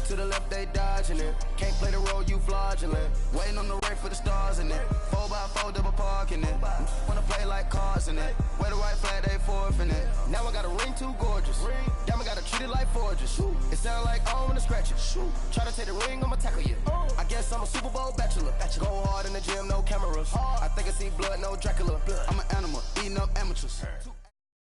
To the left, they dodging it. Can't play the role, you fraudulent. Waiting on the right for the stars in it. 4x4 double parking it. Wanna play like cars in it. Wear the right flag, they forfeit it. Now I got a ring too gorgeous. Damn, I gotta treat it like forges. It sound like I don't wanna scratch it. Try to take the ring, I'ma tackle you. I guess I'm a Super Bowl bachelor. Go hard in the gym, no cameras. I think I see blood, no Dracula. I'm an animal, eating up amateurs.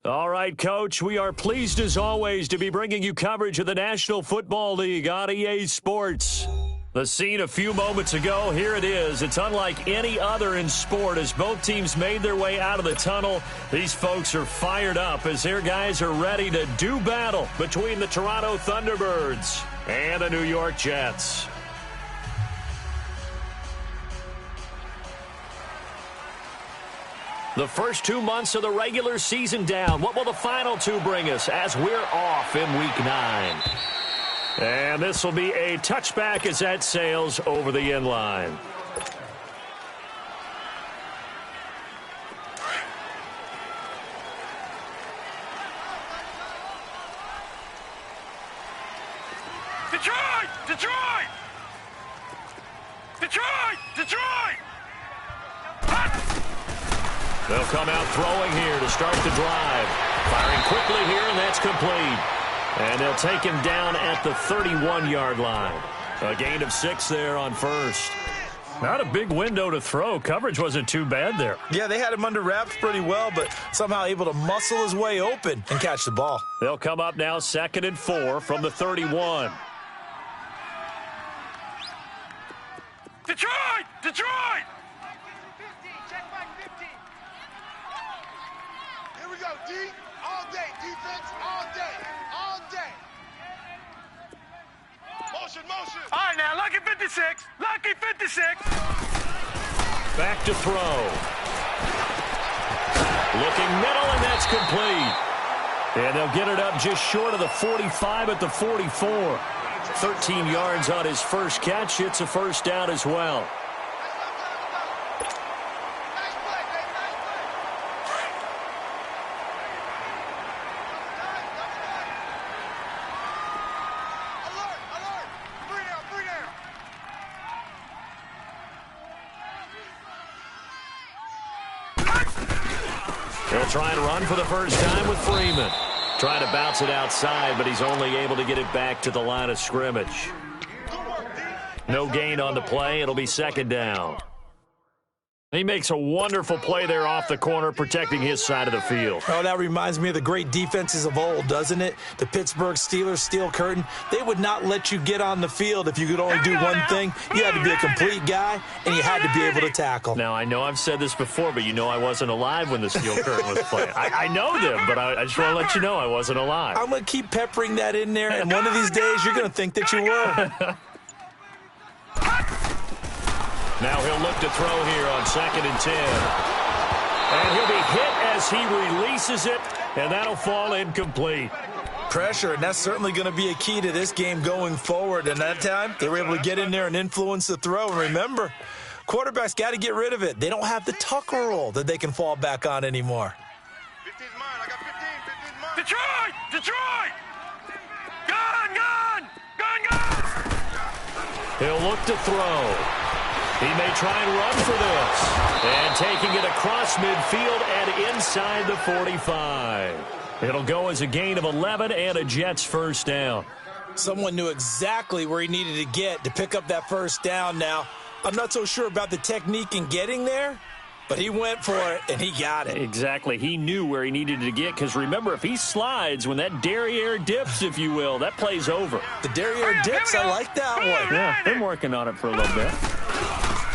All right, Coach, we are pleased as always to be bringing you coverage of the National Football League on EA Sports. The scene a few moments ago, here it is. It's unlike any other in sport as both teams made their way out of the tunnel. These folks are fired up as their guys are ready to do battle between the Toronto Thunderbirds and the New York Jets. The first 2 months of the regular season down. What will the final two bring us as we're off in Week 9? And this will be a touchback as that sails over the end line. Detroit! Detroit! Detroit! Detroit! They'll come out throwing here to start the drive. Firing quickly here, and that's complete. And they'll take him down at the 31-yard line. A gain of 6 there on first. Not a big window to throw. Coverage wasn't too bad there. Yeah, they had him under wraps pretty well, but somehow able to muscle his way open and catch the ball. They'll come up now 2nd and 4 from the 31. Detroit! Detroit! Here we go, D, all day, defense, all day, all day. Motion, motion. All right, now, lucky 56, lucky 56. Back to throw. Looking middle, and that's complete. And they'll get it up just short of the 45 at the 44. 13 yards on his first catch. It's a first down as well. He'll try and run for the first time with Freeman. Trying to bounce it outside, but he's only able to get it back to the line of scrimmage. No gain on the play. It'll be 2nd down. He makes a wonderful play there off the corner, protecting his side of the field. Oh, that reminds me of the great defenses of old, doesn't it? The Pittsburgh Steelers, Steel Curtain. They would not let you get on the field if you could only do one thing. You had to be a complete guy, and you had to be able to tackle. Now, I know I've said this before, but you know I wasn't alive when the Steel Curtain was playing. I know them, but I just want to let you know I wasn't alive. I'm going to keep peppering that in there, and one of these days you're going to think that you were. Now he'll look to throw here on 2nd and 10. And he'll be hit as he releases it, and that'll fall incomplete. Pressure, and that's certainly going to be a key to this game going forward. And that time, they were able to get in there and influence the throw. And remember, quarterbacks got to get rid of it. They don't have the Tucker rule that they can fall back on anymore. 15's mine. I got 15. 15's mine. Detroit! Detroit! Gun, gun! Gun, gun! He'll look to throw. He may try and run for this. And taking it across midfield and inside the 45. It'll go as a gain of 11 and a Jets first down. Someone knew exactly where he needed to get to pick up that first down now. I'm not so sure about the technique in getting there, but he went for it, and he got it. Exactly. He knew where he needed to get, because remember, if he slides, when that derriere dips, if you will, that play's over. The derriere dips, I like that one. Yeah, been working on it for a little bit.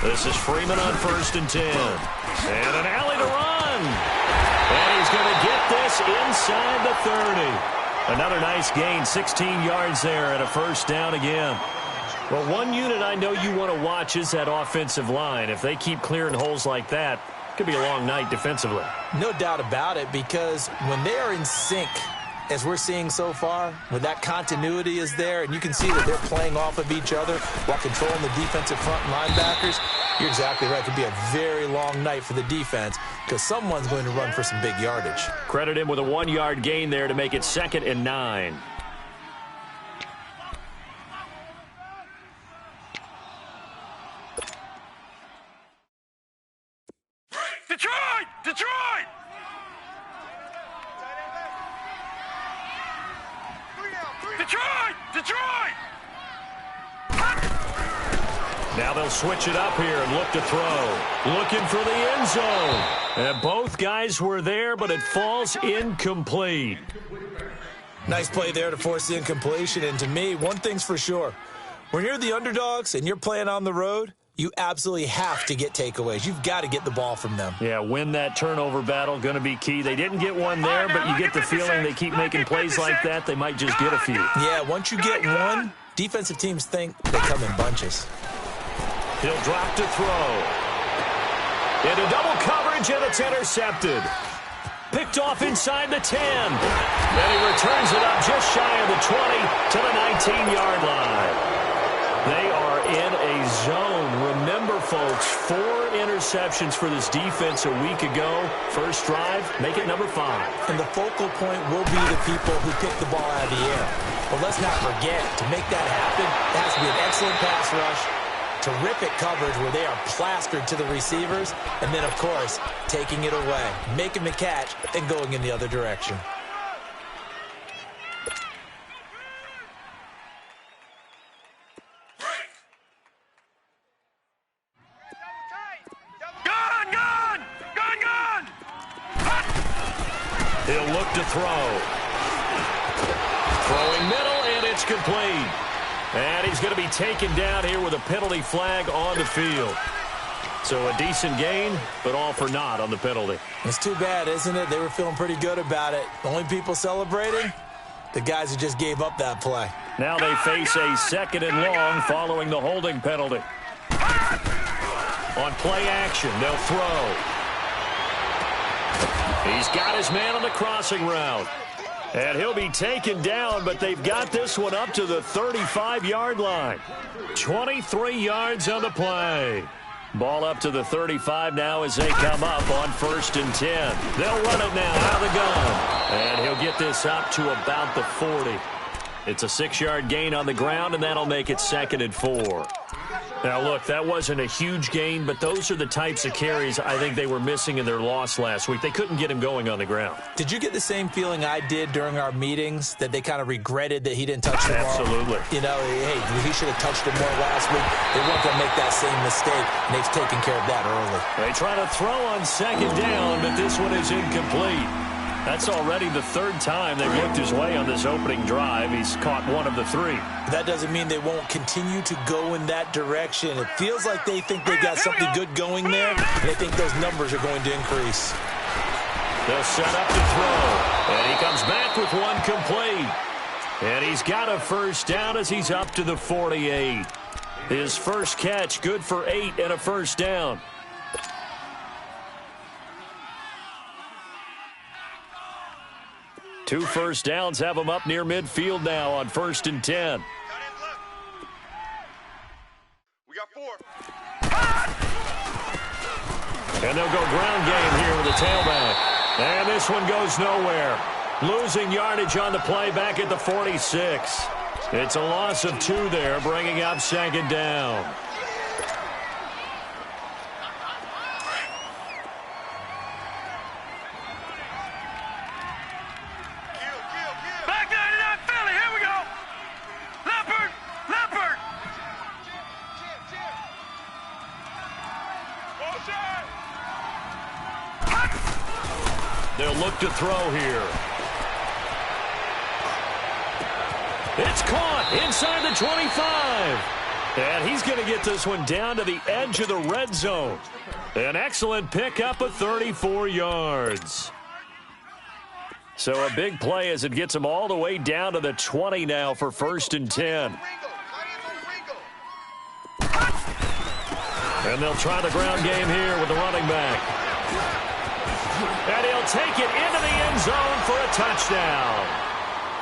This is Freeman on 1st and 10. And an alley to run. And he's going to get this inside the 30. Another nice gain, 16 yards there and a first down again. Well, one unit I know you want to watch is that offensive line. If they keep clearing holes like that, it could be a long night defensively. No doubt about it, because when they are in sync, as we're seeing so far, when that continuity is there, and you can see that they're playing off of each other while controlling the defensive front linebackers, you're exactly right. It could be a very long night for the defense because someone's going to run for some big yardage. Credit him with a 1-yard gain there to make it 2nd and 9. Detroit! Detroit! Now they'll switch it up here and look to throw. Looking for the end zone. And both guys were there, but it falls incomplete. Nice play there to force the incompletion. And to me, one thing's for sure. When you're the underdogs and you're playing on the road, you absolutely have to get takeaways. You've got to get the ball from them. Yeah, win that turnover battle, going to be key. They didn't get one there, but you get the feeling they keep making plays like that, they might just get a few. Yeah, once you get one, defensive teams think they come in bunches. He'll drop to throw. Into double coverage, and it's intercepted. Picked off inside the 10. Then he returns it up just shy of the 20 to the 19-yard line. They are in a zone. Remember, folks, 4 interceptions for this defense a week ago. First drive, make it number 5. And the focal point will be the people who pick the ball out of the air. But let's not forget, to make that happen, it has to be an excellent pass rush, terrific coverage where they are plastered to the receivers, and then, of course, taking it away, making the catch, and going in the other direction. Gun! Gun! Gun! Gun! He'll look to throw. Throwing middle, and it's complete. And he's going to be taken down here with a penalty flag on the field. So a decent gain, but all for naught on the penalty. It's too bad, isn't it? They were feeling pretty good about it. The only people celebrating, the guys who just gave up that play. Now they face a second and long following the holding penalty. On play action, they'll throw. He's got his man on the crossing route. And he'll be taken down, but they've got this one up to the 35-yard line. 23 yards on the play. Ball up to the 35 now as they come up on 1st and 10. They'll run it now out of the gun. And he'll get this up to about the 40. It's a 6-yard gain on the ground, and that'll make it 2nd and 4. Now, look, that wasn't a huge gain, but those are the types of carries I think they were missing in their loss last week. They couldn't get him going on the ground. Did you get the same feeling I did during our meetings, that they kind of regretted that he didn't touch the ball? Absolutely. You know, hey, he should have touched it more last week. They weren't going to make that same mistake, and they've taken care of that early. They try to throw on 2nd down, but this one is incomplete. That's already the 3rd time they've looked his way on this opening drive. He's caught 1 of the 3. That doesn't mean they won't continue to go in that direction. It feels like they think they got something good going there, and they think those numbers are going to increase. They'll set up to throw, and he comes back with 1 complete. And he's got a 1st down as he's up to the 48. His first catch, good for 8 and a 1st down. Two 1st downs have him up near midfield now on 1st and 10. We got 4. And they'll go ground game here with the tailback. And this one goes nowhere. Losing yardage on the play back at the 46. It's a loss of 2 there, bringing up 2nd down. Back 99 Philly, here we go. Leopard, Leopard. They'll look to throw here. It's caught inside the 25. And he's going to get this one down to the edge of the red zone. An excellent pickup of 34 yards. So a big play as it gets him all the way down to the 20 now for 1st and 10. And they'll try the ground game here with the running back. And he'll take it into the end zone for a touchdown.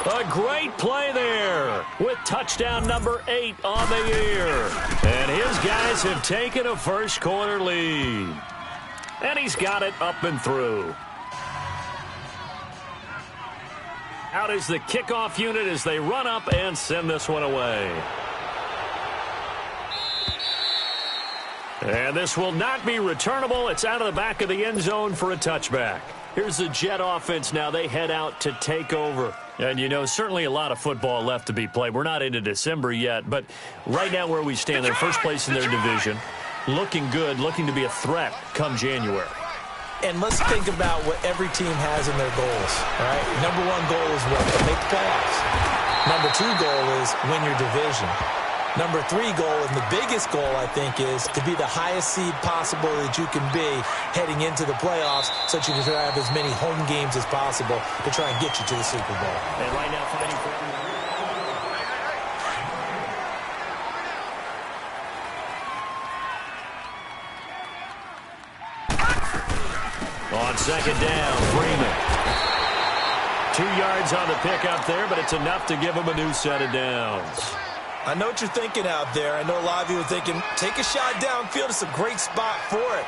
A great play there with touchdown number 8 on the year. And his guys have taken a first quarter lead. And he's got it up and through. Out is the kickoff unit as they run up and send this one away. And this will not be returnable. It's out of the back of the end zone for a touchback. Here's the Jet offense now. They head out to take over. And, you know, certainly a lot of football left to be played. We're not into December yet, but right now where we stand, they're first place in their division, looking good, looking to be a threat come January. And let's think about what every team has in their goals, all right? Number one goal is what? To make the playoffs. Number two goal is win your division. Number three goal, and the biggest goal, I think, is to be the highest seed possible that you can be heading into the playoffs so that you can have as many home games as possible to try and get you to the Super Bowl. And right now fighting for on second down, Freeman. 2 yards on the pickup there, but it's enough to give him a new set of downs. I know what you're thinking out there. I know a lot of you are thinking, take a shot downfield. It's a great spot for it.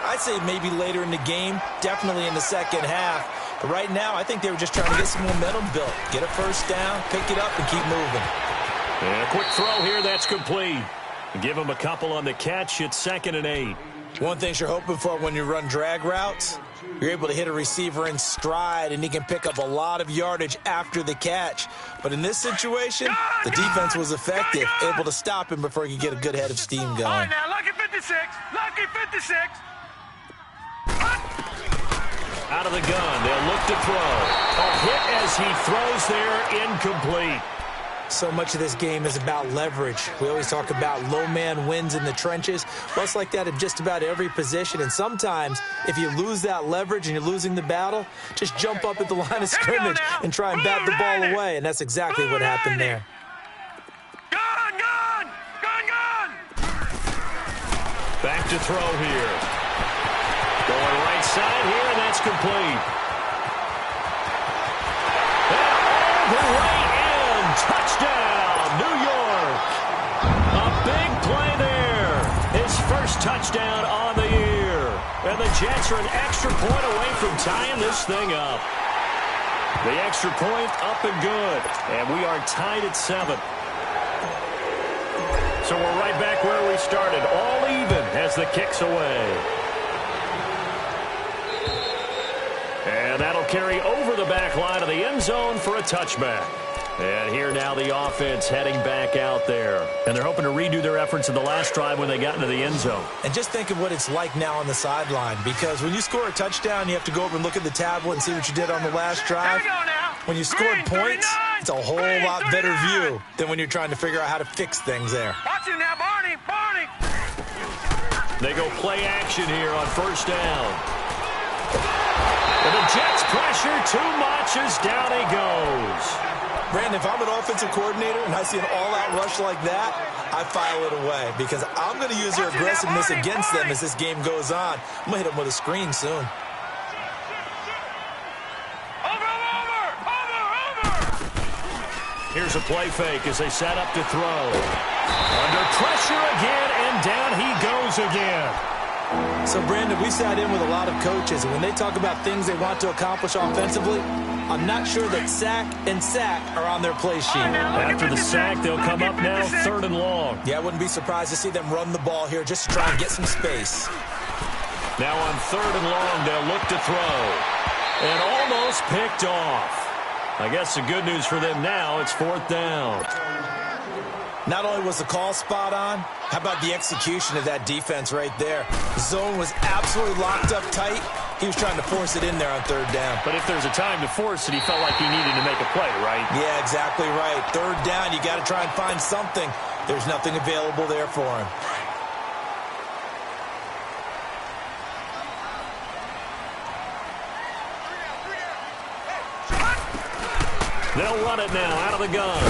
I'd say maybe later in the game, definitely in the second half. But right now, I think they were just trying to get some momentum built. Get a first down, pick it up, and keep moving. And a quick throw here, that's complete. Give him a couple on the catch. It's 2nd and 8. One thing you're hoping for when you run drag routes, you're able to hit a receiver in stride, and he can pick up a lot of yardage after the catch. But in this situation, the defense was effective, able to stop him before he could get a good head of steam going. All right, now, lucky 56. Lucky 56. Out of the gun, they'll look to throw. A hit as he throws there, incomplete. So much of this game is about leverage. We always talk about low man wins in the trenches. Well, it's like that in just about every position. And sometimes, if you lose that leverage and you're losing the battle, just jump up at the line of scrimmage and try and bat the ball away. And that's exactly what happened there. Gun, gun, gun, gun. Back to throw here. Going right side here, and that's complete. And all the way in. Touchdown, New York. A big play there. His first touchdown on the year. And the Jets are an extra point away from tying this thing up. The extra point up and good. And we are tied at 7. So we're right back where we started. All even as the kick's away. And that'll carry over the back line of the end zone for a touchback. And here now the offense heading back out there. And they're hoping to redo their efforts in the last drive when they got into the end zone. And just think of what it's like now on the sideline. Because when you score a touchdown, you have to go over and look at the tablet and see what you did on the last drive. When you scored points, it's a whole lot better view than when you're trying to figure out how to fix things there. Watch him now, Barney, Barney. They go play action here on first down. And the Jets pressure too much as down he goes. Brandon, if I'm an offensive coordinator and I see an all-out rush like that, I file it away because I'm going to use their aggressiveness against them as this game goes on. I'm going to hit them with a screen soon. Here's a play fake as they set up to throw. Under pressure again, and down he goes again. So, Brandon, we sat in with a lot of coaches, and when they talk about things they want to accomplish offensively, I'm not sure that sack and sack are on their play sheet. After the sack, they'll come up now 3rd and long. Yeah, I wouldn't be surprised to see them run the ball here just to try and get some space. Now on 3rd and long, they'll look to throw. And almost picked off. I guess the good news for them now, it's 4th down. Not only was the call spot on, how about the execution of that defense right there? The zone was absolutely locked up tight. He was trying to force it in there on 3rd down. But if there's a time to force it, he felt like he needed to make a play, right? Yeah, exactly right. 3rd down, you got to try and find something. There's nothing available there for him. They'll run it now out of the gun.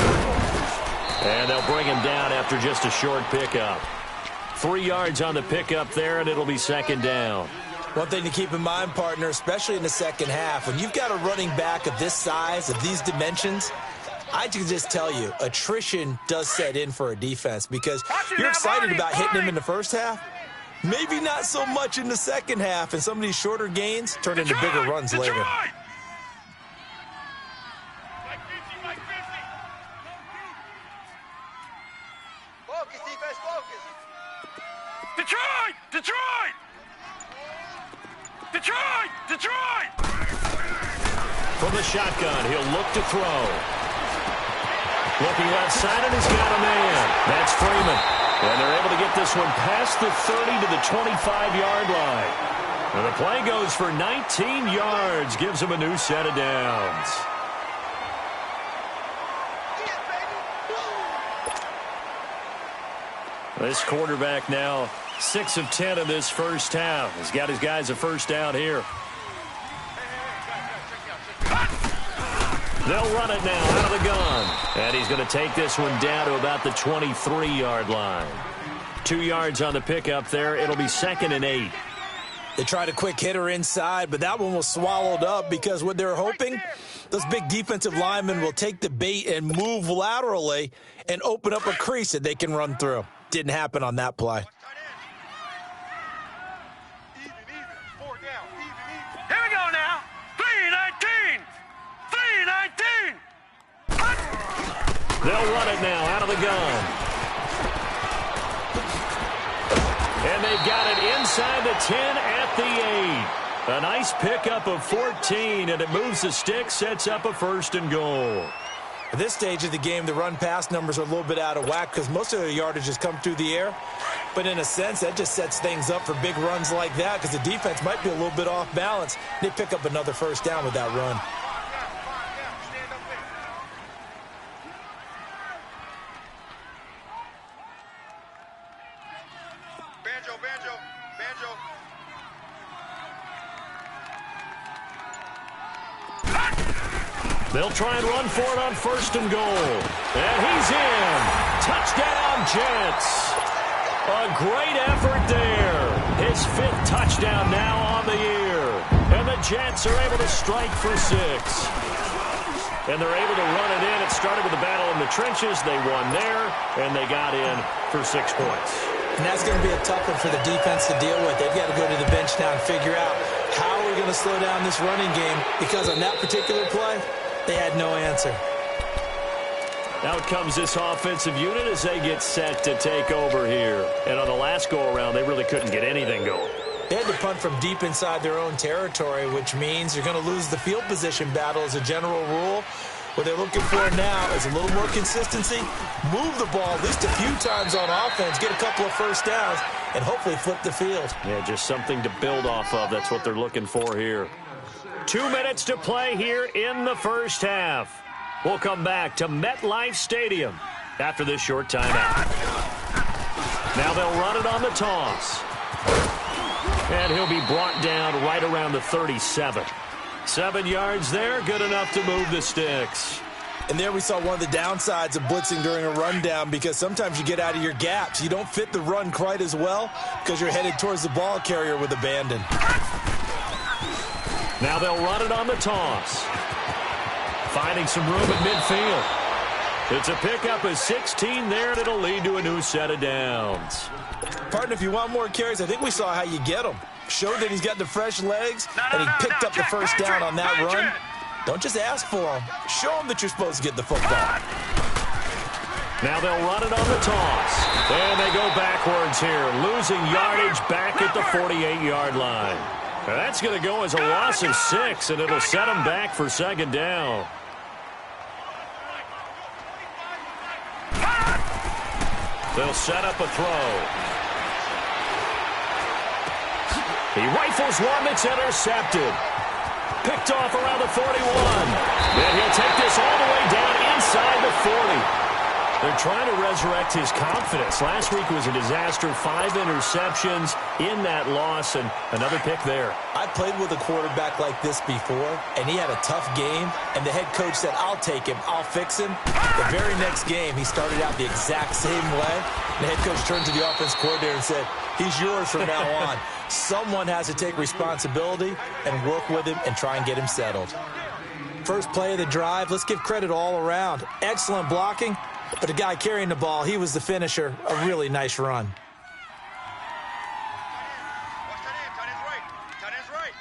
And they'll bring him down after just a short pickup. 3 yards on the pickup there, and it'll be 2nd down. One thing to keep in mind, partner, especially in the second half, when you've got a running back of this size, of these dimensions, I can just tell you, attrition does set in for a defense because you're excited about hitting him in the first half. Maybe not so much in the second half, and some of these shorter gains turn into bigger runs later. Focus, defense, focus. Detroit! Detroit! Detroit! Detroit! from the shotgun. He'll look to throw. Looking left side, and he's got a man. That's Freeman. And they're able to get this one past the 30 to the 25-yard line. And the play goes for 19 yards. Gives him a new set of downs. This quarterback now 6 of 10 in this first half. He's got his guys a first down here. They'll run it now out of the gun. And he's going to take this one down to about the 23-yard line. 2 yards on the pickup there. It'll be 2nd and 8. They tried a quick hitter inside, but that one was swallowed up because what they're hoping, those big defensive linemen will take the bait and move laterally and open up a crease that they can run through. Didn't happen on that play. Here we go now. 3-19. 3-19. They'll run it now out of the gun. And they've got it inside the 10 at the 8. A nice pickup of 14, and it moves the stick, sets up a 1st and goal. At this stage of the game, the run-pass numbers are a little bit out of whack because most of the yardage has come through the air. But in a sense, that just sets things up for big runs like that because the defense might be a little bit off balance. They pick up another first down with that run. They'll try and run for it on 1st and goal. And he's in. Touchdown, Jets. A great effort there. His 5th touchdown now on the year. And the Jets are able to strike for 6. And they're able to run it in. It started with a battle in the trenches. They won there, and they got in for 6 points. And that's going to be a tough one for the defense to deal with. They've got to go to the bench now and figure out how we're going to slow down this running game because on that particular play, they had no answer. Out comes this offensive unit as they get set to take over here. And on the last go-around, they really couldn't get anything going. They had to punt from deep inside their own territory, which means you're going to lose the field position battle as a general rule. What they're looking for now is a little more consistency, move the ball at least a few times on offense, get a couple of first downs, and hopefully flip the field. Yeah, just something to build off of. That's what they're looking for here. 2 minutes to play here in the first half. We'll come back to MetLife Stadium after this short timeout. Now they'll run it on the toss. And he'll be brought down right around the 37. 7 yards there, good enough to move the sticks. And there we saw one of the downsides of blitzing during a rundown because sometimes you get out of your gaps. You don't fit the run quite as well because you're headed towards the ball carrier with abandon. Now they'll run it on the toss. Finding some room at midfield. It's a pickup of 16 there, and it'll lead to a new set of downs. Partner, if you want more carries, I think we saw how you get them. Showed that he's got the fresh legs, and he picked up the first down on that run. Don't just ask for them. Show them that you're supposed to get the football. Now they'll run it on the toss. And they go backwards here, losing yardage back at the 48-yard line. Now that's going to go as a loss of 6, and it'll set them back for 2nd down. They'll set up a throw. He rifles one that's intercepted. Picked off around the 41. And he'll take this all the way down inside the 40. They're trying to resurrect his confidence. Last week was a disaster. 5 interceptions in that loss, and another pick there. I played with a quarterback like this before, and he had a tough game, and the head coach said, I'll take him, I'll fix him. The very next game, he started out the exact same way. The head coach turned to the offense coordinator and said, he's yours from now on. Someone has to take responsibility and work with him and try and get him settled. First play of the drive, let's give credit all around. Excellent blocking. But the guy carrying the ball, he was the finisher. A really nice run. Tight end's right.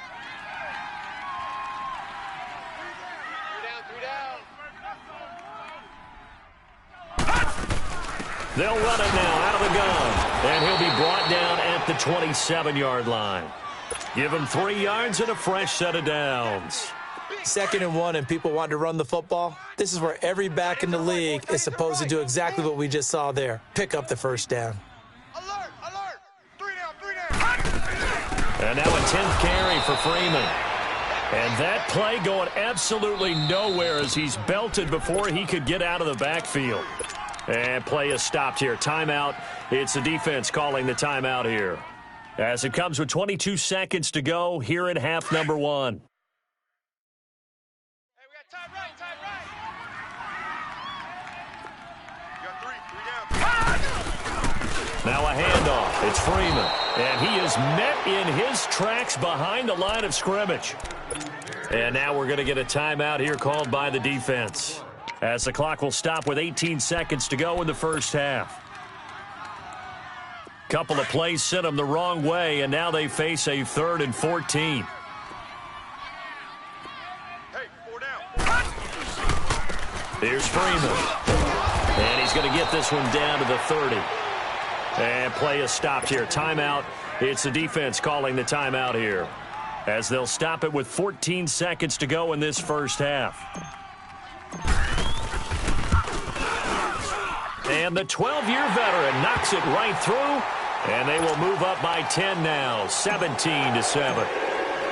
They'll run it now out of the gun. And he'll be brought down at the 27-yard line. Give him 3 yards and a fresh set of downs. 2nd and 1 and people want to run the football. This is where every back in the league is supposed to do exactly what we just saw there. Pick up the first down. Alert, alert. 3 down. And now a 10th carry for Freeman. And that play going absolutely nowhere as he's belted before he could get out of the backfield. And play is stopped here. Timeout. It's the defense calling the timeout here. As it comes with 22 seconds to go here in half number 1. Hey, we got time right, time right. You got 3 down. Now a handoff. It's Freeman. And he is met in his tracks behind the line of scrimmage. And now we're going to get a timeout here called by the defense, as the clock will stop with 18 seconds to go in the first half. Couple of plays sent them the wrong way, and now they face a 3rd and 14. Hey, 4 down. Here's Freeman. And he's going to get this one down to the 30. And play is stopped here. Timeout. It's the defense calling the timeout here, as they'll stop it with 14 seconds to go in this first half. And the 12-year veteran knocks it right through, and they will move up by 10 now, 17-7.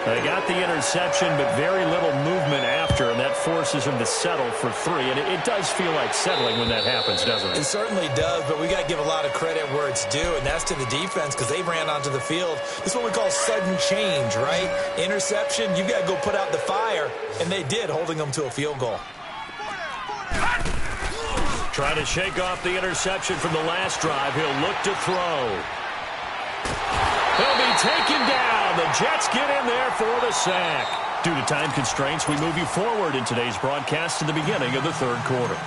They got the interception, but very little movement after, and that forces them to settle for 3. And it does feel like settling when that happens, doesn't it? It certainly does, but we got to give a lot of credit where it's due, and that's to the defense because they ran onto the field. This is what we call sudden change, right? Interception, you've got to go put out the fire, and they did, holding them to a field goal. Trying to shake off the interception from the last drive. He'll look to throw. He'll be taken down. The Jets get in there for the sack. Due to time constraints, we move you forward in today's broadcast to the beginning of the 3rd quarter.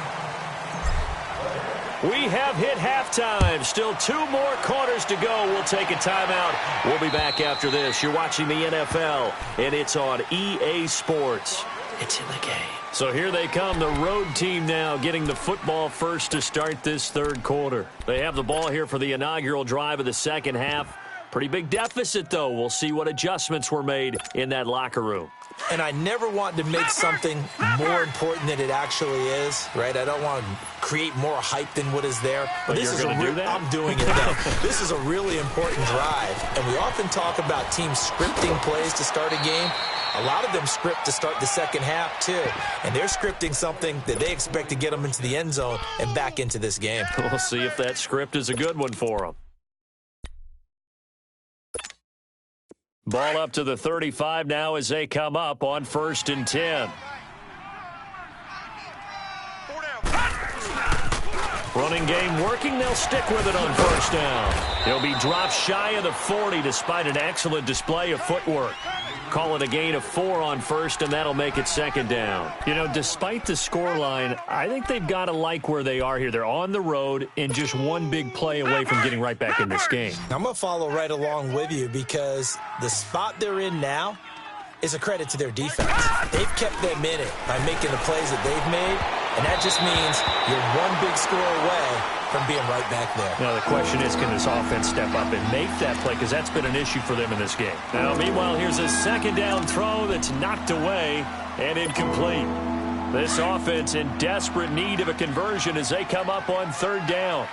We have hit halftime. Still 2 more quarters to go. We'll take a timeout. We'll be back after this. You're watching the NFL, and it's on EA Sports. It's in the game. So here they come, the road team now getting the football first to start this 3rd quarter. They have the ball here for the inaugural drive of the second half. Pretty big deficit, though. We'll see what adjustments were made in that locker room. And I never want to make something more important than it actually is, right? I don't want to create more hype than what is there. But this you're going to do that? I'm doing it, though. This is a really important drive, and we often talk about teams scripting plays to start a game. A lot of them script to start the second half, too. And they're scripting something that they expect to get them into the end zone and back into this game. We'll see if that script is a good one for them. Ball up to the 35 now as they come up on 1st and 10. 4 down. Running game working. They'll stick with it on 1st down. He'll be dropped shy of the 40 despite an excellent display of footwork. Call it a gain of 4 on 1st, and that'll make it 2nd down. You know, despite the scoreline, I think they've got to like where they are here. They're on the road and just one big play away from getting right back in this game. I'm going to follow right along with you because the spot they're in now is a credit to their defense. They've kept them in it by making the plays that they've made, and that just means you're one big score away from being right back there. Now, the question is, can this offense step up and make that play? Because that's been an issue for them in this game. Now, meanwhile, here's a 2nd down throw that's knocked away and incomplete. This offense in desperate need of a conversion as they come up on 3rd down.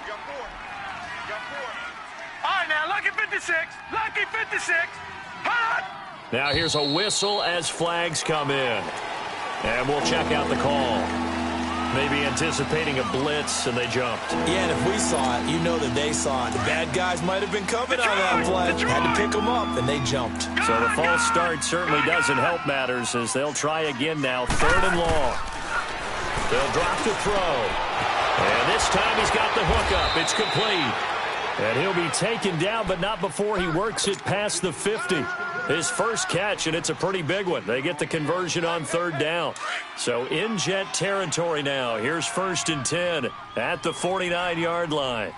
You got 4. You got 4. All right, now, lucky 56. Lucky 56. Hot! Now, here's a whistle as flags come in. And we'll check out the call. Maybe anticipating a blitz, and they jumped. Yeah, and if we saw it, you know that they saw it. The bad guys might have been coming on that play. Had to pick them up, and they jumped. So the false start certainly doesn't help matters as they'll try again now. 3rd and long. They'll drop to throw. And this time he's got the hook up. It's complete. And he'll be taken down, but not before he works it past the 50. His first catch, and it's a pretty big one. They get the conversion on 3rd down. So in Jet territory now. Here's 1st and 10 at the 49-yard line.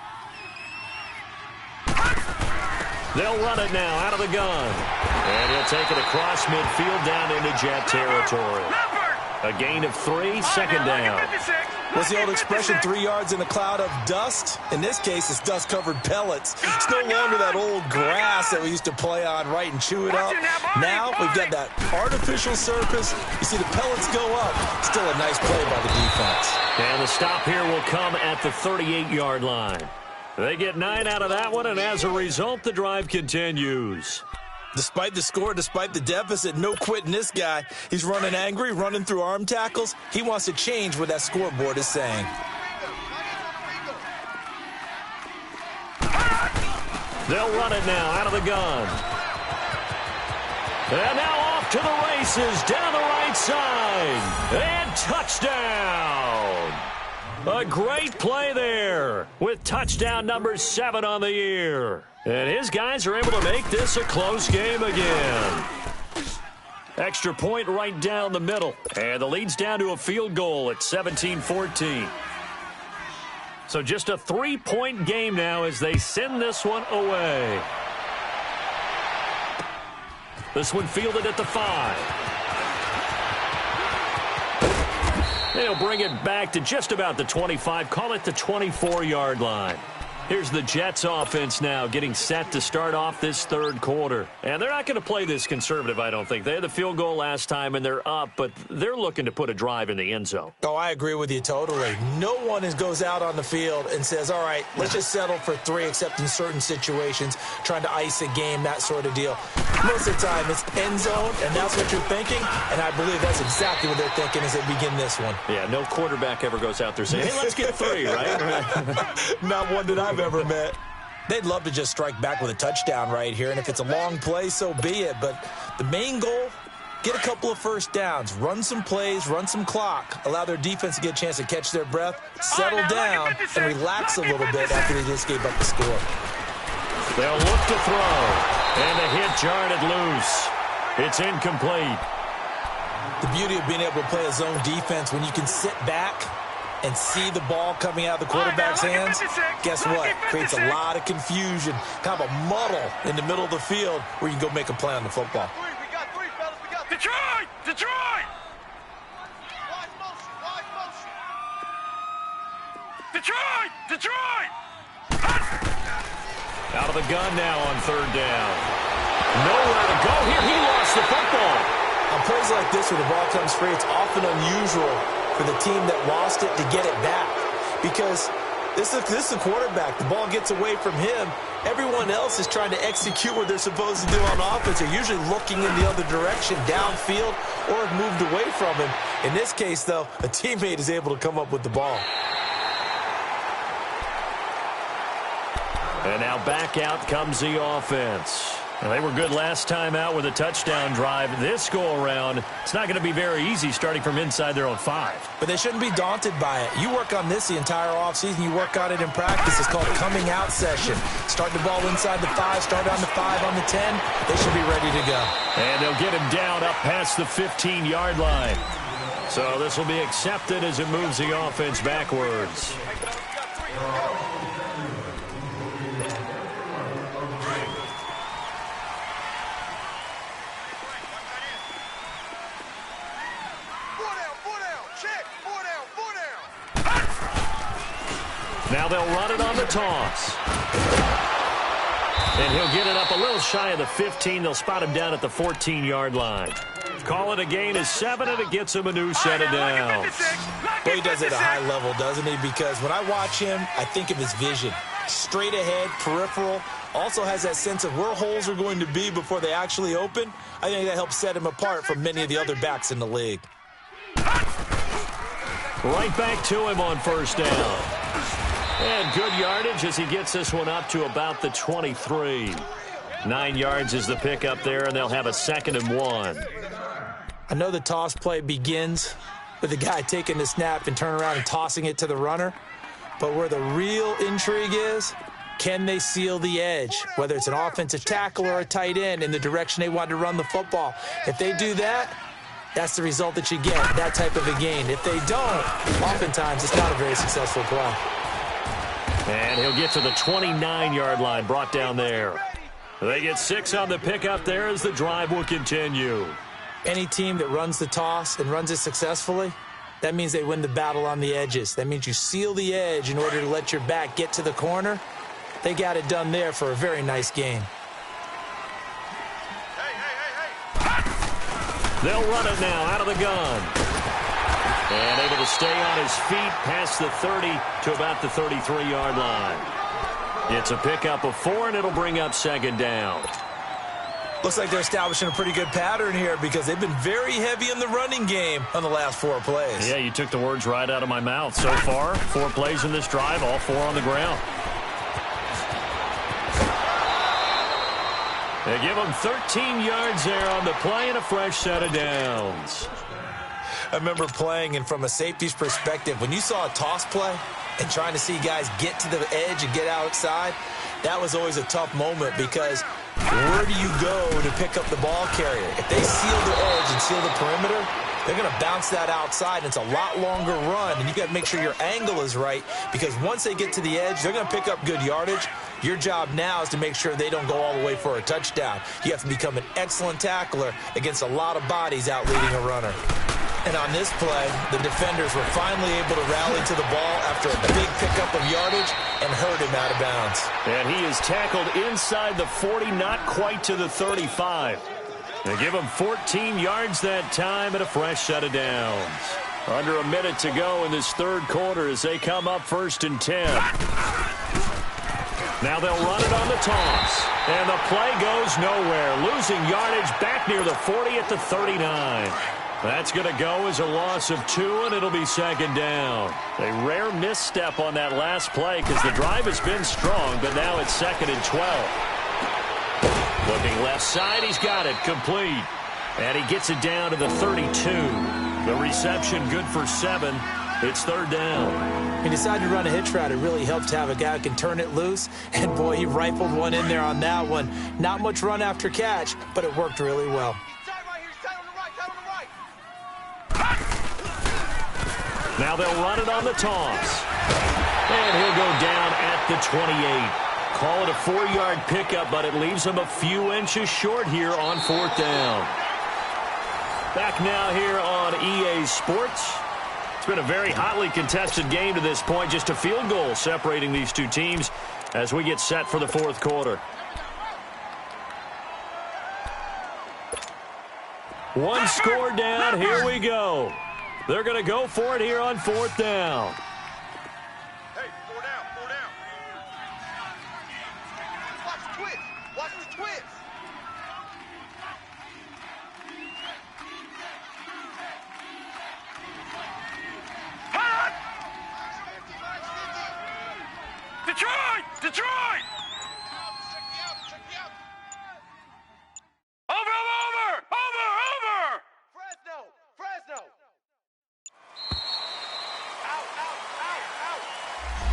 They'll run it now out of the gun. And he'll take it across midfield down into Jet territory. A gain of 3, second down. What's the old expression, 3 yards in a cloud of dust? In this case, it's dust-covered pellets. It's no longer that old grass that we used to play on, right, and chew it up. Now we've got that artificial surface. You see the pellets go up. Still a nice play by the defense. And the stop here will come at the 38-yard line. They get 9 out of that one, and as a result, the drive continues. Despite the score, despite the deficit, no quitting this guy. He's running angry, running through arm tackles. He wants to change what that scoreboard is saying. They'll run it now out of the gun. And now off to the races down the right side. And touchdown. A great play there with touchdown number 7 on the year. And his guys are able to make this a close game again. Extra point right down the middle. And the lead's down to a field goal at 17-14. So just a 3-point game now as they send this one away. This one fielded at the 5. They'll bring it back to just about the 25. Call it the 24-yard line. Here's the Jets offense now getting set to start off this third quarter. And they're not going to play this conservative, I don't think. They had the field goal last time, and they're up, but they're looking to put a drive in the end zone. Oh, I agree with you totally. No one goes out on the field and says, all right, let's just settle for 3, except in certain situations, trying to ice a game, that sort of deal. Most of the time, it's end zone, and that's what you're thinking, and I believe that's exactly what they're thinking as they begin this one. Yeah, no quarterback ever goes out there saying, hey, let's get 3, right? Not one that I've ever met. They'd love to just strike back with a touchdown right here, and if it's a long play, so be it. But the main goal, get a couple of first downs, run some plays, run some clock, allow their defense to get a chance to catch their breath, settle down, and relax a little bit after they just gave up the score. They'll look to throw, and the hit jarred it loose. It's incomplete. The beauty of being able to play a zone defense when you can sit back and see the ball coming out of the quarterback's hands, guess what? Creates a lot of confusion, kind of a muddle in the middle of the field where you can go make a play on the football. We got 3, fellas. We got 3. Detroit! Detroit! Wide motion. Wide motion. Detroit! Detroit! Out of the gun now on third down. Nowhere to go here. He lost the football. On plays like this where the ball comes free, it's often unusual for the team that lost it to get it back, because this is the quarterback. The ball gets away from him. Everyone else is trying to execute what they're supposed to do on offense. They're usually looking in the other direction, downfield, or have moved away from him. In this case, though, a teammate is able to come up with the ball. And now back out comes the offense. Well, they were good last time out with a touchdown drive. This go-around, it's not going to be very easy starting from inside their own 5. But they shouldn't be daunted by it. You work on this the entire offseason. You work on it in practice. It's called coming out session. Start the ball inside the 5, start on the 5, on the 10. They should be ready to go. And they'll get him down up past the 15-yard line. So this will be accepted as it moves the offense backwards. Now they'll run it on the toss. And he'll get it up a little shy of the 15. They'll spot him down at the 14-yard line. Call it a gain of 7, and it gets him a new set of downs. Well, he does it at a high level, doesn't he? Because when I watch him, I think of his vision. Straight ahead, peripheral. Also has that sense of where holes are going to be before they actually open. I think that helps set him apart from many of the other backs in the league. Right back to him on first down. And good yardage as he gets this one up to about the 23. 9 yards is the pickup there, and they'll have a 2nd and 1. I know the toss play begins with the guy taking the snap and turning around and tossing it to the runner. But where the real intrigue is, can they seal the edge, whether it's an offensive tackle or a tight end, in the direction they want to run the football? If they do that, that's the result that you get, that type of a gain. If they don't, oftentimes it's not a very successful play. And he'll get to the 29-yard line, brought down there. They get 6 on the pickup there as the drive will continue. Any team that runs the toss and runs it successfully, that means they win the battle on the edges. That means you seal the edge in order to let your back get to the corner. They got it done there for a very nice gain. They'll run it now out of the gun. And able to stay on his feet past the 30 to about the 33-yard line. It's a pickup of 4, and it'll bring up second down. Looks like they're establishing a pretty good pattern here because they've been very heavy in the running game on the last 4 plays. Yeah, you took the words right out of my mouth. So far, 4 plays in this drive, all 4 on the ground. They give them 13 yards there on the play and a fresh set of downs. I remember playing, and from a safety's perspective, when you saw a toss play and trying to see guys get to the edge and get outside, that was always a tough moment because where do you go to pick up the ball carrier? If they seal the edge and seal the perimeter, they're going to bounce that outside. It's a lot longer run, and you got to make sure your angle is right because once they get to the edge, they're going to pick up good yardage. Your job now is to make sure they don't go all the way for a touchdown. You have to become an excellent tackler against a lot of bodies out leading a runner. And on this play, the defenders were finally able to rally to the ball after a big pickup of yardage and hurt him out of bounds. And he is tackled inside the 40, not quite to the 35. They give him 14 yards that time and a fresh set of downs. Under a minute to go in this third quarter as they come up 1st and 10. Now they'll run it on the toss. And the play goes nowhere. Losing yardage back near the 40 at the 39. That's going to go as a loss of 2, and it'll be second down. A rare misstep on that last play because the drive has been strong, but now it's 2nd and 12. Looking left side, he's got it complete. And he gets it down to the 32. The reception good for 7. It's 3rd down. He decided to run a hitch route. It really helps to have a guy who can turn it loose. And, boy, he rifled one in there on that one. Not much run after catch, but it worked really well. Now they'll run it on the toss. And he'll go down at the 28. Call it a 4-yard pickup, but it leaves him a few inches short here on 4th down. Back now here on EA Sports. It's been a very hotly contested game to this point. Just a field goal separating these two teams as we get set for the 4th quarter. One score down. Here we go. They're going to go for it here on 4th down. Hey, 4 down, 4 down. Watch the twist. Watch the twist. Hot! Detroit! Detroit! Check me out. Over! Fresno.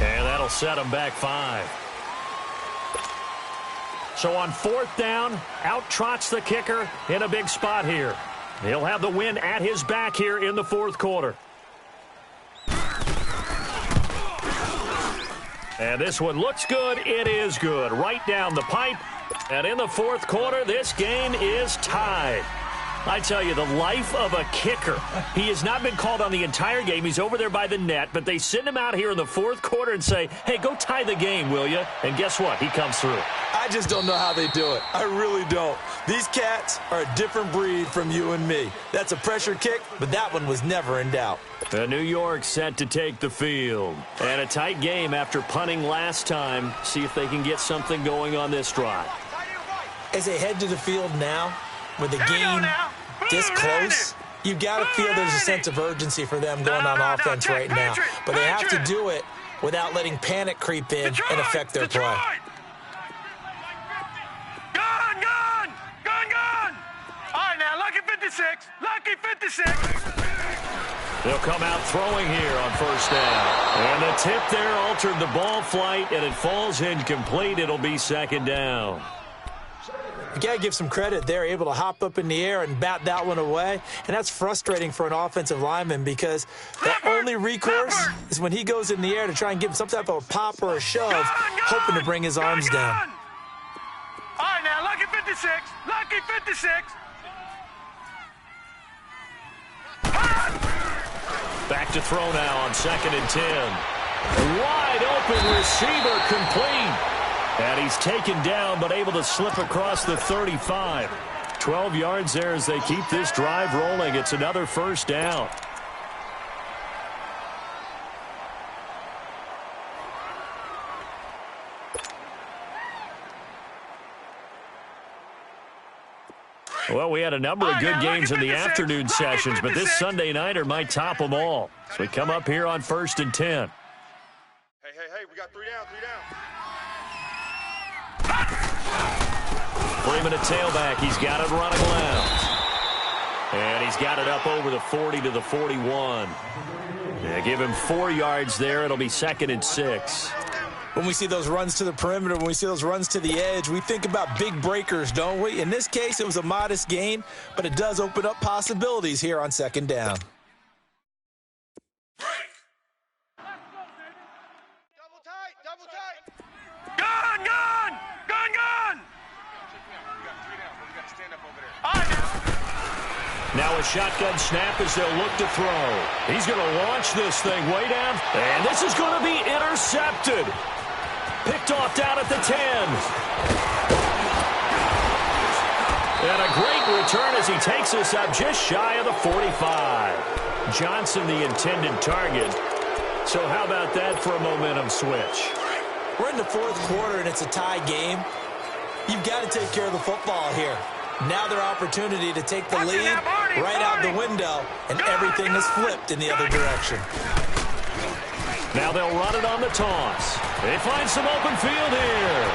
And that'll set him back 5. So on 4th down, out trots the kicker in a big spot here. He'll have the win at his back here in the 4th quarter. And this one looks good. It is good. Right down the pipe. And in the 4th quarter, this game is tied. I tell you, the life of a kicker. He has not been called on the entire game. He's over there by the net, but they send him out here in the 4th quarter and say, hey, go tie the game, will you? And guess what? He comes through. I just don't know how they do it. I really don't. These cats are a different breed from you and me. That's a pressure kick, but that one was never in doubt. The New York set to take the field. And a tight game after punting last time. See if they can get something going on this drive. As they head to the field now, with the game this close, you've got to feel there's a sense of urgency for them going on offense right now. But they have to do it without letting panic creep in and affect their play. Gun! All right, now, lucky 56. Lucky 56. They'll come out throwing here on 1st down. And the tip there altered the ball flight, and it falls incomplete. It'll be 2nd down. You got to give some credit. They're able to hop up in the air and bat that one away. And that's frustrating for an offensive lineman because the only recourse is when he goes in the air to try and give him some type of a pop or a shove, hoping to bring his arms down. All right, now, lucky 56. Lucky 56. Back to throw now on 2nd and 10. Wide open receiver complete. And he's taken down but able to slip across the 35. 12 yards there as they keep this drive rolling. It's another first down. Well, we had a number of good games in the afternoon sessions, but this Sunday nighter might top them all. So we come up here on 1st and 10. Hey, we got 3 down, 3 down. Freeman at tailback. He's got it running left. And he's got it up over the 40 to the 41. Yeah, give him 4 yards there. It'll be 2nd and 6. When we see those runs to the perimeter, when we see those runs to the edge, we think about big breakers, don't we? In this case, it was a modest gain, but it does open up possibilities here on 2nd down. Double tight, double tight. Gun! Gun! Gun! Gun! We got 3 down, but we got to stand up over there. All right, Now a shotgun snap as they'll look to throw. He's going to launch this thing way down, and this is going to be intercepted. Picked off down at the 10. And a great return as he takes us up just shy of the 45. Johnson the intended target. So how about that for a momentum switch? We're in the 4th quarter, and it's a tie game. You've got to take care of the football here. Now their opportunity to take the lead right out the window, and everything is flipped in the other direction. Now they'll run it on the toss. They find some open field here.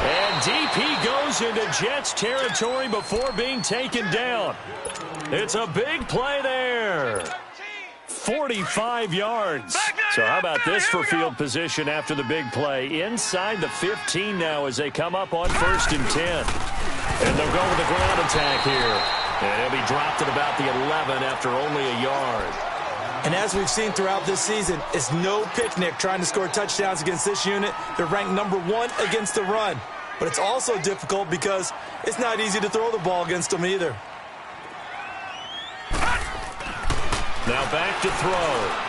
And deep he goes into Jets territory before being taken down. It's a big play there. 45 yards. So how about this for field position after the big play? Inside the 15 now as they come up on 1st and 10. And they'll go with the ground attack here. And he'll be dropped at about the 11 after only a yard. And as we've seen throughout this season, it's no picnic trying to score touchdowns against this unit. They're ranked number 1 against the run. But it's also difficult because it's not easy to throw the ball against them either. Now back to throw.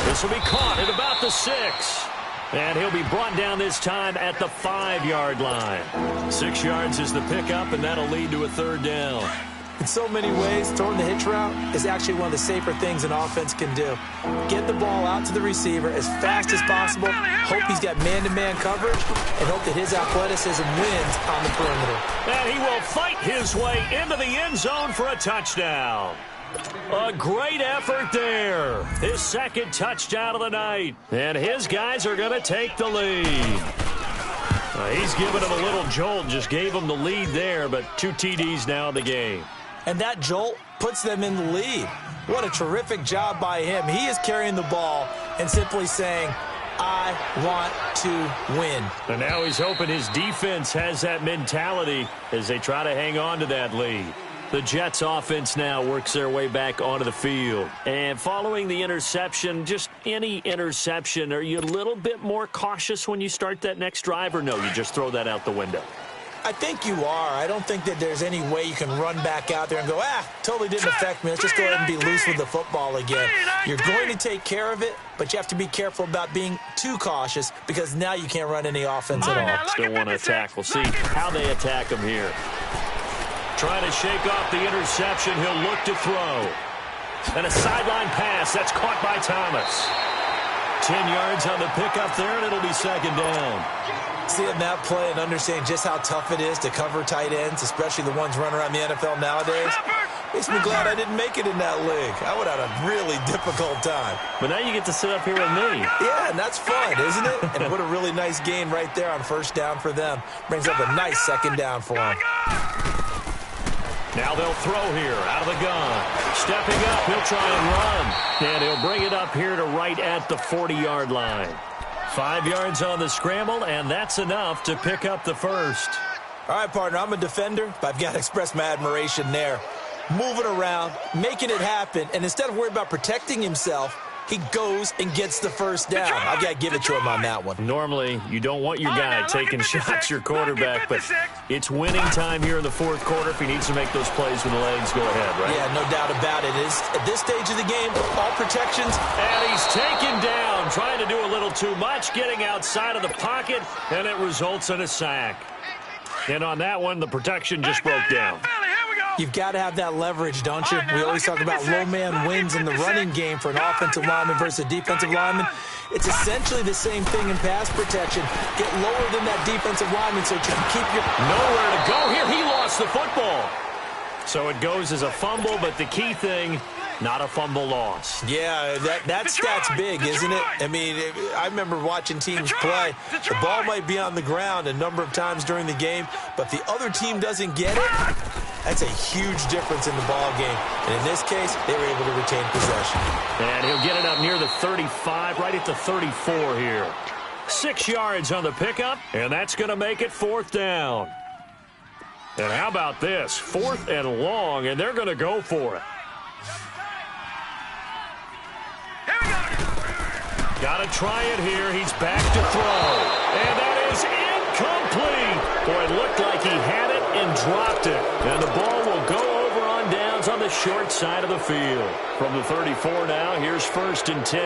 This will be caught at about the 6. And he'll be brought down this time at the 5-yard line. 6 yards is the pickup, and that'll lead to a 3rd down. In so many ways, throwing the hitch route is actually one of the safer things an offense can do. Get the ball out to the receiver as fast as possible, hope he's got man-to-man coverage, and hope that his athleticism wins on the perimeter. And he will fight his way into the end zone for a touchdown. A great effort there. His 2nd touchdown of the night. And his guys are going to take the lead. He's giving him a little jolt, just gave him the lead there, but 2 TDs now in the game. And that jolt puts them in the lead. What a terrific job by him. He is carrying the ball and simply saying, I want to win. And now he's hoping his defense has that mentality as they try to hang on to that lead. The Jets offense now works their way back onto the field. And following the interception, just any interception, are you a little bit more cautious when you start that next drive, or no, you just throw that out the window? I think you are. I don't think that there's any way you can run back out there and go, totally didn't affect me. Let's just go ahead and be loose with the football again. You're going to take care of it, but you have to be careful about being too cautious because now you can't run any offense at all. Still want to attack. We'll see how they attack him here. Trying to shake off the interception. He'll look to throw. And a sideline pass. That's caught by Thomas. 10 yards on the pickup there, and it'll be 2nd down. Seeing that play and understanding just how tough it is to cover tight ends, especially the ones running around the NFL nowadays, makes me glad I didn't make it in that league. I would have had a really difficult time. But now you get to sit up here with me. Yeah, and that's fun, isn't it? And what a really nice gain right there on 1st down for them. Brings up a nice 2nd down for them. Now they'll throw here out of the gun. Stepping up, he'll try and run. And he'll bring it up here to right at the 40-yard line. 5 yards on the scramble, and that's enough to pick up the 1st. All right, partner, I'm a defender, but I've got to express my admiration there. Moving around, making it happen, and instead of worrying about protecting himself, he goes and gets the first down. I've got to give it to him on that one. Normally, you don't want your guy taking shots, your quarterback, but it's winning time here in the fourth quarter. If he needs to make those plays with the legs, go ahead, right? Yeah, no doubt about it. At this stage of the game, all protections. And he's taken down, trying to do a little too much, getting outside of the pocket, and it results in a sack. And on that one, the protection just broke down. You've got to have that leverage, don't you? We always talk about low man wins in the running game for an offensive lineman versus a defensive lineman. It's essentially the same thing in pass protection. Get lower than that defensive lineman so you can keep your... Nowhere to go here. He lost the football. So it goes as a fumble, but the key thing, not a fumble loss. Yeah, that stat's big, isn't it? I mean, I remember watching teams play. The ball might be on the ground a number of times during the game, but if the other team doesn't get it, that's a huge difference in the ball game. And in this case, they were able to retain possession. And he'll get it up near the 35, right at the 34 here. 6 yards on the pickup, and that's going to make it fourth down. And how about this? 4th and long, and they're going to go for it. Got to try it here. He's back to throw. And that is incomplete. Boy, it looked like he had it and dropped it. And the ball will go over on downs on the short side of the field. From the 34 now, here's 1st and 10.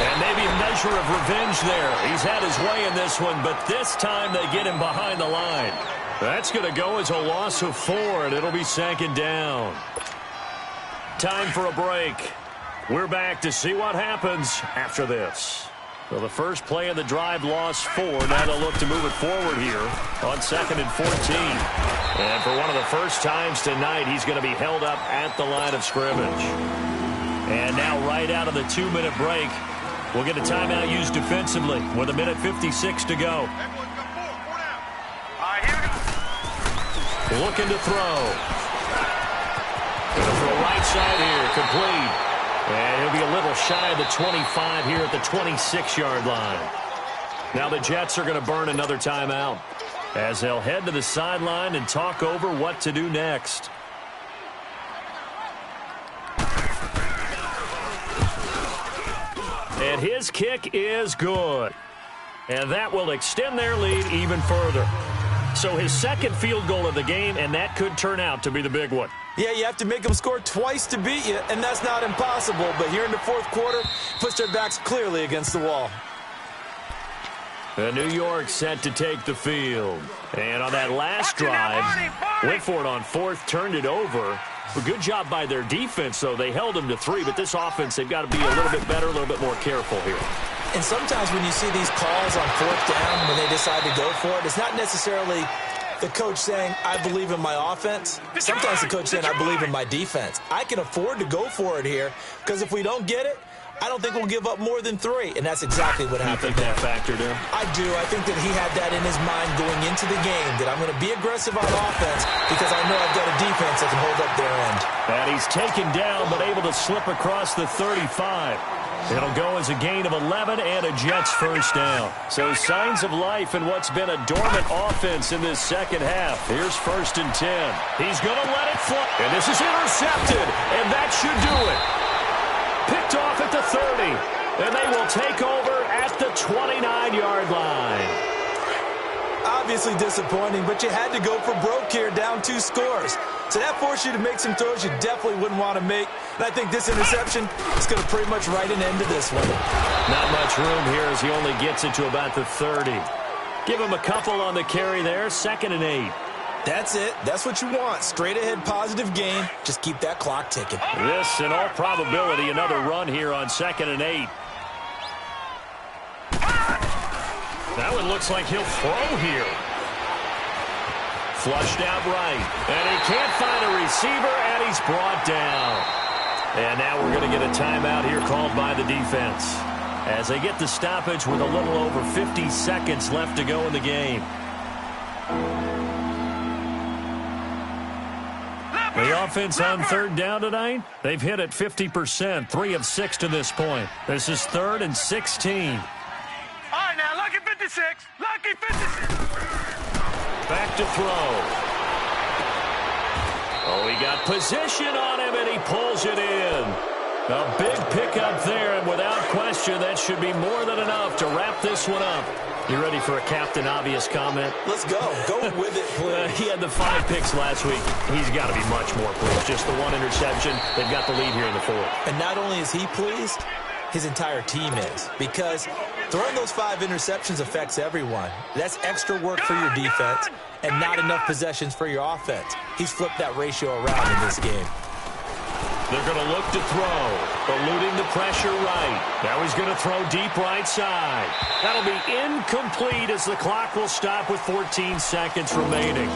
And maybe a measure of revenge there. He's had his way in this one, but this time they get him behind the line. That's going to go as a loss of 4, and it'll be 2nd down. Time for a break. We're back to see what happens after this. Well, the first play of the drive lost 4. Now they'll look to move it forward here on 2nd and 14. And for one of the first times tonight, he's going to be held up at the line of scrimmage. And now right out of the 2-minute break, we'll get a timeout used defensively with 1:56 to go. Looking to throw. Going to throw right side here, complete. And he'll be a little shy of the 25 here at the 26-yard line. Now the Jets are going to burn another timeout as they'll head to the sideline and talk over what to do next. And his kick is good. And that will extend their lead even further. So his second field goal of the game, and that could turn out to be the big one. Yeah, you have to make them score twice to beat you, and that's not impossible. But here in the fourth quarter, puts their backs clearly against the wall. And New York set to take the field. And on that last drive, went for it on 4th, turned it over. A good job by their defense, though. They held them to 3, but this offense, they've got to be a little bit better, a little bit more careful here. And sometimes when you see these calls on 4th down, when they decide to go for it, it's not necessarily the coach saying, I believe in my offense. Sometimes the coach saying, I believe in my defense. I can afford to go for it here, because if we don't get it, I don't think we'll give up more than 3, and that's exactly what happened. You think that factored in? I do. I think that he had that in his mind going into the game, that I'm going to be aggressive on offense because I know I've got a defense that can hold up their end. And he's taken down but able to slip across the 35. It'll go as a gain of 11 and a Jets first down. So signs of life in what's been a dormant offense in this second half. Here's 1st and 10. He's going to let it fly. And this is intercepted. And that should do it. Picked off at the 30. And they will take over at the 29-yard line. Obviously disappointing, but you had to go for broke here, down 2 scores. So that forced you to make some throws you definitely wouldn't want to make. And I think this interception is going to pretty much write an end to this one. Not much room here as he only gets it to about the 30. Give him a couple on the carry there. 2nd and 8. That's it. That's what you want. Straight ahead positive gain. Just keep that clock ticking. This, in all probability, another run here on 2nd and 8. Now it looks like he'll throw here. Flushed out right. And he can't find a receiver, and he's brought down. And now we're going to get a timeout here called by the defense as they get the stoppage with a little over 50 seconds left to go in the game. The offense on 3rd down tonight, they've hit it 50%, 3 of 6 to this point. This is 3rd and 16. All right, now, lucky 56. Lucky 56. back to throw. Oh, he got position on him, and he pulls it in. A big pickup there, and without question, that should be more than enough to wrap this one up. You ready for a Captain Obvious comment? Let's go. Go with it, please. He had the 5 picks last week. He's got to be much more pleased. Just the 1 interception. They've got the lead here in the 4th. And not only is he pleased, his entire team is. Because throwing those 5 interceptions affects everyone. That's extra work for your defense and not enough possessions for your offense. He's flipped that ratio around in this game. They're going to look to throw, eluding the pressure right. Now he's going to throw deep right side. That'll be incomplete as the clock will stop with 14 seconds remaining.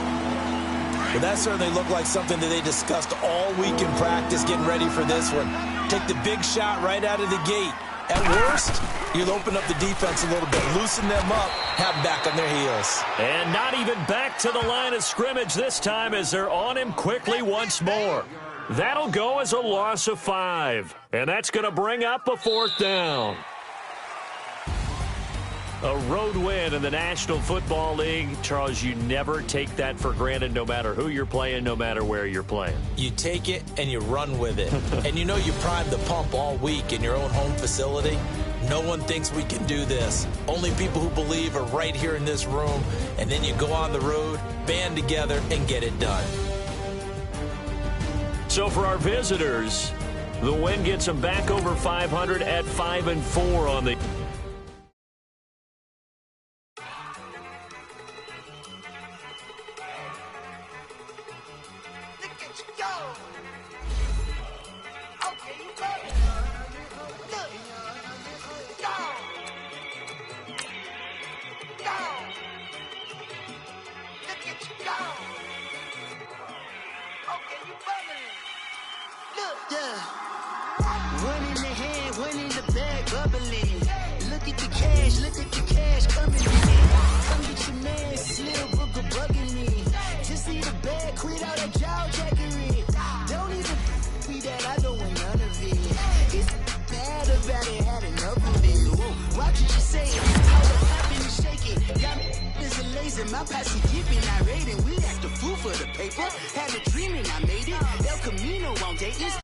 Well, that certainly looked like something that they discussed all week in practice getting ready for this one. Take the big shot right out of the gate. At worst, you'll open up the defense a little bit, loosen them up, have them back on their heels. And not even back to the line of scrimmage this time as they're on him quickly once more. That'll go as a loss of 5. And that's going to bring up a 4th down. A road win in the National Football League. Charles, you never take that for granted no matter who you're playing, no matter where you're playing. You take it and you run with it. And you know you primed the pump all week in your own home facility. No one thinks we can do this. Only people who believe are right here in this room. And then you go on the road, band together, and get it done. So for our visitors, the win gets them back over 500 at 5-4 on the... One in the hand, one in the bag, bubbling. Look at the cash coming in. Come get your man, Slim Booker bugging me. Just see the bag, quit all that jaw jackery. Don't even me that I don't want none of it. It's bad about it, had enough of it. Whoa, watch what you say. How the popping and shaking. Got me is a lazy, my passive keeping irate. And we act a fool for the paper. Had a dream and I made it. El Camino on Dayton's.